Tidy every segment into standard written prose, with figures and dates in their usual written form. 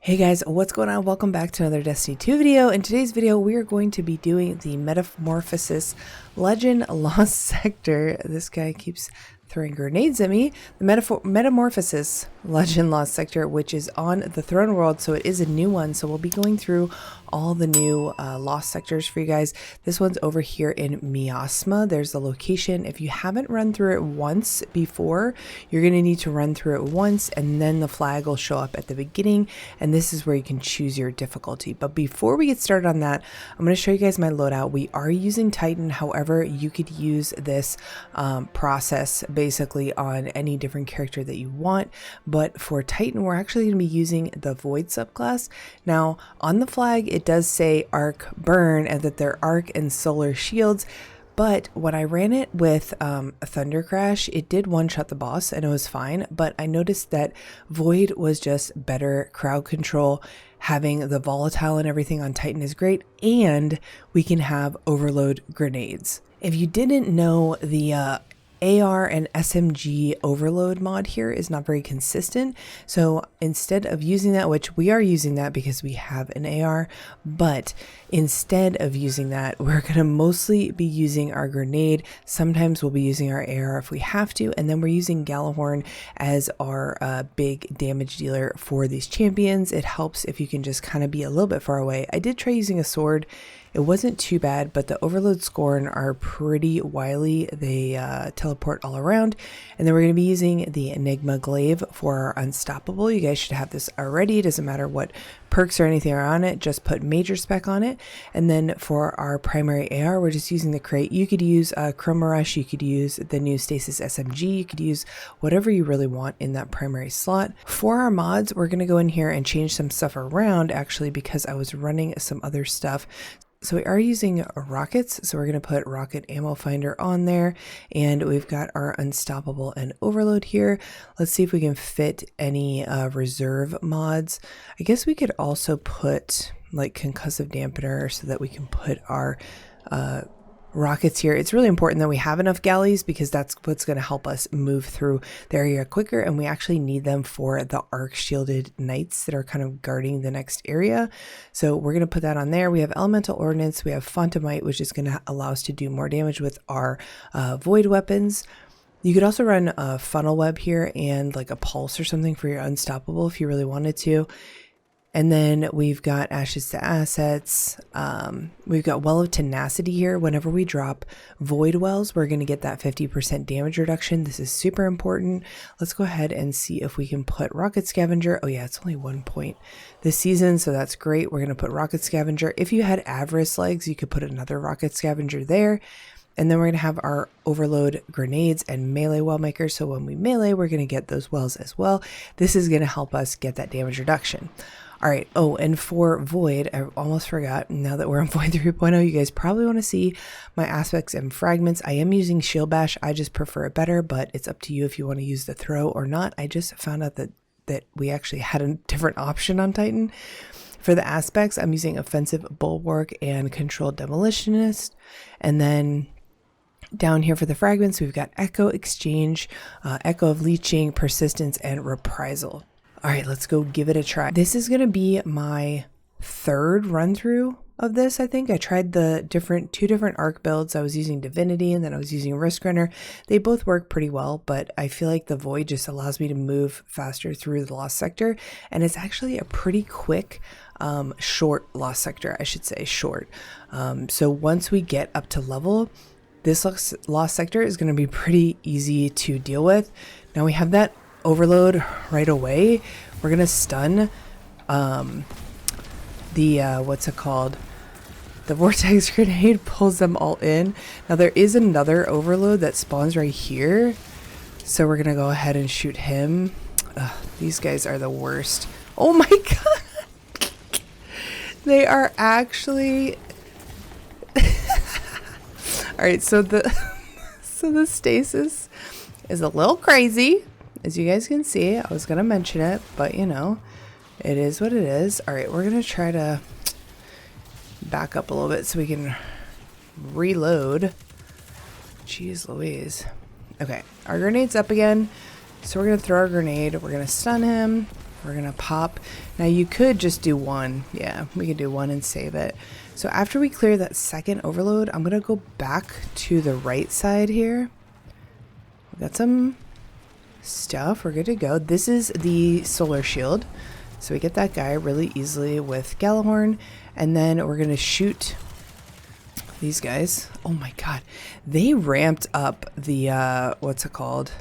Hey guys, what's going on? Welcome back to another Destiny 2 video. In today's video, we are going to be doing the Metamorphosis Legend Lost Sector. This guy keeps throwing grenades at me. The Metamorphosis Legend Lost Sector, which is on the Throne World, so it is a new one. So we'll be going through all the new lost sectors for you guys. This one's over here in Miasma. There's the location. If you haven't run through it once before, you're going to need to run through it once, and then the flag will show up at the beginning, and this is where you can choose your difficulty. But before we get started on that, I'm going to show you guys my loadout. We are using Titan. However, you could use this process basically on any different character that you want, but for Titan, we're actually going to be using the Void subclass. Now, on the flag, it does say arc burn and that they're arc and solar shields, but when I ran it with a Thunder Crash, it did one-shot the boss and it was fine, but I noticed that Void was just better crowd control. Having the volatile and everything on Titan is great, and we can have overload grenades. If you didn't know, the AR and SMG overload mod here is not very consistent. So instead of using that, which we are using that because we have an AR, but instead of using that, we're going to mostly be using our grenade. Sometimes we'll be using our AR if we have to. And then we're using Galahorn as our big damage dealer for these champions. It helps if you can just kind of be a little bit far away. I did try using a sword. It wasn't too bad, but the Overload Scorn are pretty wily. They teleport all around. And then we're going to be using the Enigma Glaive for our Unstoppable. You guys should have this already. It doesn't matter what perks or anything are on it. Just put Major Spec on it. And then for our primary AR, we're just using the crate. You could use Chroma Rush. You could use the new Stasis SMG. You could use whatever you really want in that primary slot. For our mods, we're going to go in here and change some stuff around, actually, because I was running some other stuff. So we are using rockets, so we're going to put rocket ammo finder on there, and we've got our Unstoppable and Overload here. Let's see if we can fit any reserve mods. I guess we could also put like concussive dampener so that we can put our rockets here. It's really important that we have enough galleys because that's what's going to help us move through the area quicker, and we actually need them for the arc shielded knights that are kind of guarding the next area. So we're going to put that on there. We have elemental ordnance, we have Fontamite, which is going to allow us to do more damage with our void weapons. You could also run a funnel web here and like a pulse or something for your Unstoppable if you really wanted to. And then we've got Ashes to Assets. We've got Well of Tenacity here. Whenever we drop Void Wells, we're going to get that 50% damage reduction. This is super important. Let's go ahead and see if we can put Rocket Scavenger. Oh yeah, it's only 1 point this season, so that's great. We're going to put Rocket Scavenger. If you had Avarice legs, you could put another Rocket Scavenger there. And then we're going to have our Overload grenades and melee well makers. So when we melee, we're going to get those wells as well. This is going to help us get that damage reduction. All right. Oh, and for Void, I almost forgot. Now that we're on Void 3.0, you guys probably want to see my aspects and fragments. I am using Shield Bash. I just prefer it better, but it's up to you if you want to use the throw or not. I just found out that we actually had a different option on Titan. For the aspects, I'm using Offensive Bulwark and Controlled Demolitionist. And then down here for the fragments, we've got Echo Exchange, Echo of Leeching, Persistence, and Reprisal. All right, let's go give it a try. This is going to be my third run through of this, I think. I tried the two different arc builds. I was using Divinity and then I was using Risk Runner. They both work pretty well, but I feel like the Void just allows me to move faster through the Lost Sector. And it's actually a pretty quick, short Lost Sector, I should say, short. So once we get up to level, this Lost Sector is going to be pretty easy to deal with. Now we have that Overload right away. We're gonna stun the what's it called, the Vortex Grenade pulls them all in. Now there is another Overload that spawns right here, so we're gonna go ahead and shoot him. These guys are the worst. Oh my god. They are actually all right, so the stasis is a little crazy. As you guys can see, I was going to mention it, but you know, it is what it is. All right, we're going to try to back up a little bit so we can reload. Jeez Louise. Okay, our grenade's up again. So we're going to throw our grenade. We're going to stun him. We're gonna pop. Now you could just do one. Yeah, we could do one and save it. So after we clear that second overload, I'm gonna go back to the right side here. We got some stuff. We're good to go. This is the solar shield. So we get that guy really easily with Gallahorn. And then we're gonna shoot these guys. Oh my god. They ramped up the what's it called?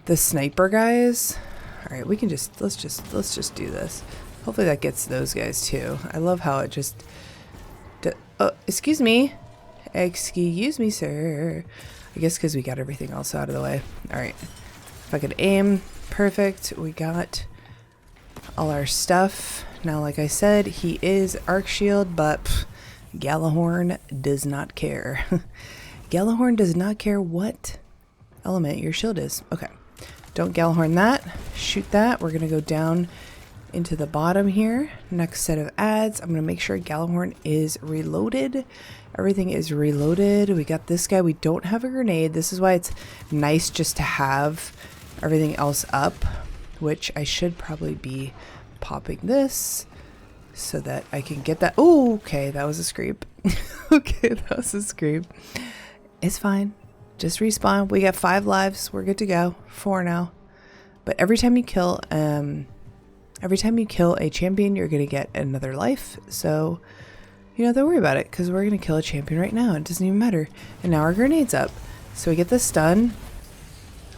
The sniper guys. All right, we can just let's just do this. Hopefully that gets those guys too. I love how it just oh, excuse me, sir. I guess because we got everything else out of the way. All right, if I could aim, perfect. We got all our stuff now. Like I said, he is arc shield, but Gallahorn does not care. Gallahorn does not care what element your shield is. Okay. Don't Gallahorn that. Shoot that. We're going to go down into the bottom here. Next set of ads. I'm going to make sure Gallahorn is reloaded. Everything is reloaded. We got this guy. We don't have a grenade. This is why it's nice just to have everything else up, which I should probably be popping this so that I can get that. Oh, okay. That was a screep. Okay, that was a screep. It's fine. Just respawn. We got 5 lives. We're good to go. 4 now. But every time you kill a champion, you're gonna get another life. So, you know, don't worry about it, because we're gonna kill a champion right now. It doesn't even matter. And now our grenade's up. So we get the stun.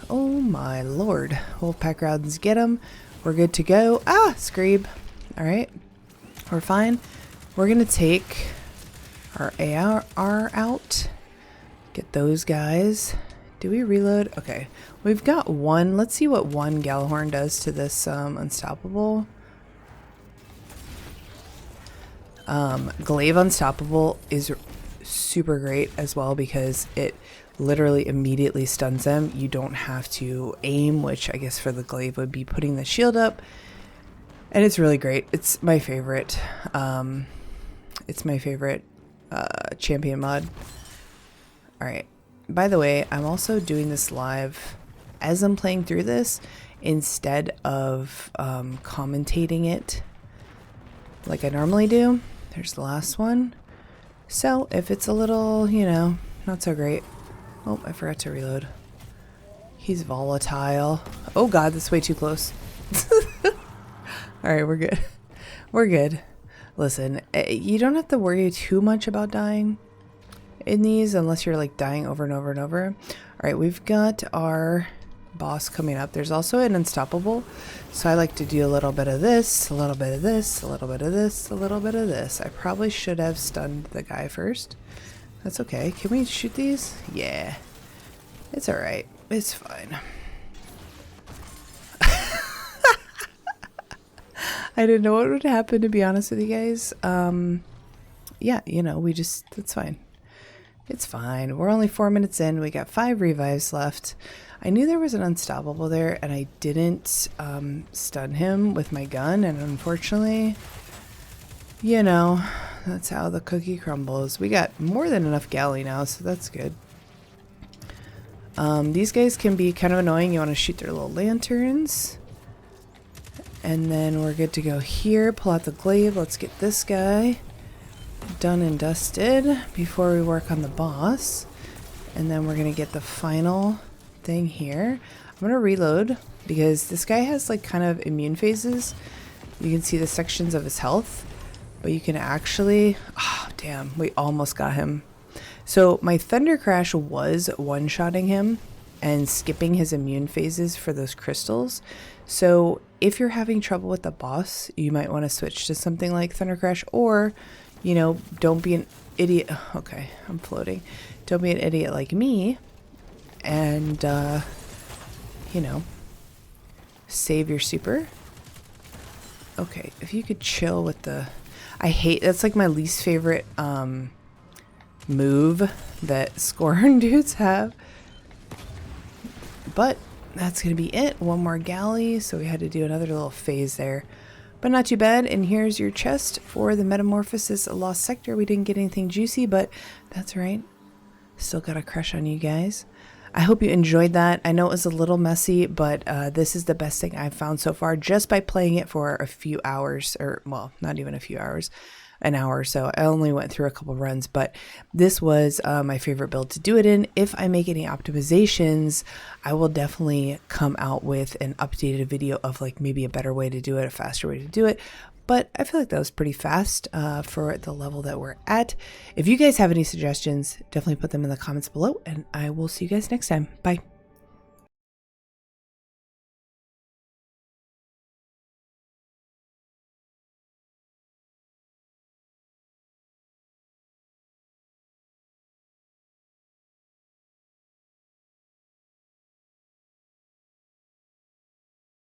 Oh my lord. Wolfpack rounds get him. We're good to go. Ah, Screeb. Alright. We're fine. We're gonna take our AR out. Get those guys. Do we reload? Okay. We've got one. Let's see what one Gallahorn does to this Unstoppable. Glaive Unstoppable is super great as well because it literally immediately stuns them. You don't have to aim, which I guess for the glaive would be putting the shield up. And it's really great. It's my favorite. Champion mod. Alright, by the way, I'm also doing this live as I'm playing through this instead of commentating it like I normally do. There's the last one. So if it's a little, you know, not so great. Oh, I forgot to reload. He's volatile. Oh god, that's way too close. Alright, we're good. We're good. Listen, you don't have to worry too much about dying in these unless you're like dying over and over and over. All right, we've got our boss coming up. There's also an Unstoppable, so I like to do a little bit of this, a little bit of this, a little bit of this, a little bit of this. I probably should have stunned the guy first. That's okay. Can we shoot these? Yeah, it's all right. It's fine. I didn't know what would happen, to be honest with you guys. Yeah, you know, it's fine. It's fine. We're only 4 minutes in. We got 5 revives left. I knew there was an Unstoppable there, and I didn't stun him with my gun. And unfortunately, you know, that's how the cookie crumbles. We got more than enough galley now, so that's good. These guys can be kind of annoying. You want to shoot their little lanterns. And then we're good to go here. Pull out the glaive. Let's get this guy done and dusted before we work on the boss. And then we're gonna get the final thing here. I'm gonna reload because this guy has like kind of immune phases. You can see the sections of his health, but you can actually, oh damn, we almost got him. So my Thunder Crash was one-shotting him and skipping his immune phases for those crystals. So if you're having trouble with the boss, you might want to switch to something like Thunder Crash, or you know, don't be an idiot. Okay, I'm floating. Don't be an idiot like me and, you know, save your super. Okay, if you could chill with the... that's like my least favorite move that Scorn dudes have. But that's going to be it. One more galley, so we had to do another little phase there. But not too bad. And here's your chest for the Metamorphosis Lost Sector. We didn't get anything juicy, but that's right. Still got a crush on you guys. I hope you enjoyed that. I know it was a little messy, but this is the best thing I've found so far just by playing it for a few hours, or well, not even a few hours, an hour or so. I only went through a couple runs, but this was my favorite build to do it in. If I make any optimizations, I will definitely come out with an updated video of like maybe a better way to do it, a faster way to do it. But I feel like that was pretty fast for the level that we're at. If you guys have any suggestions, definitely put them in the comments below, and I will see you guys next time. Bye.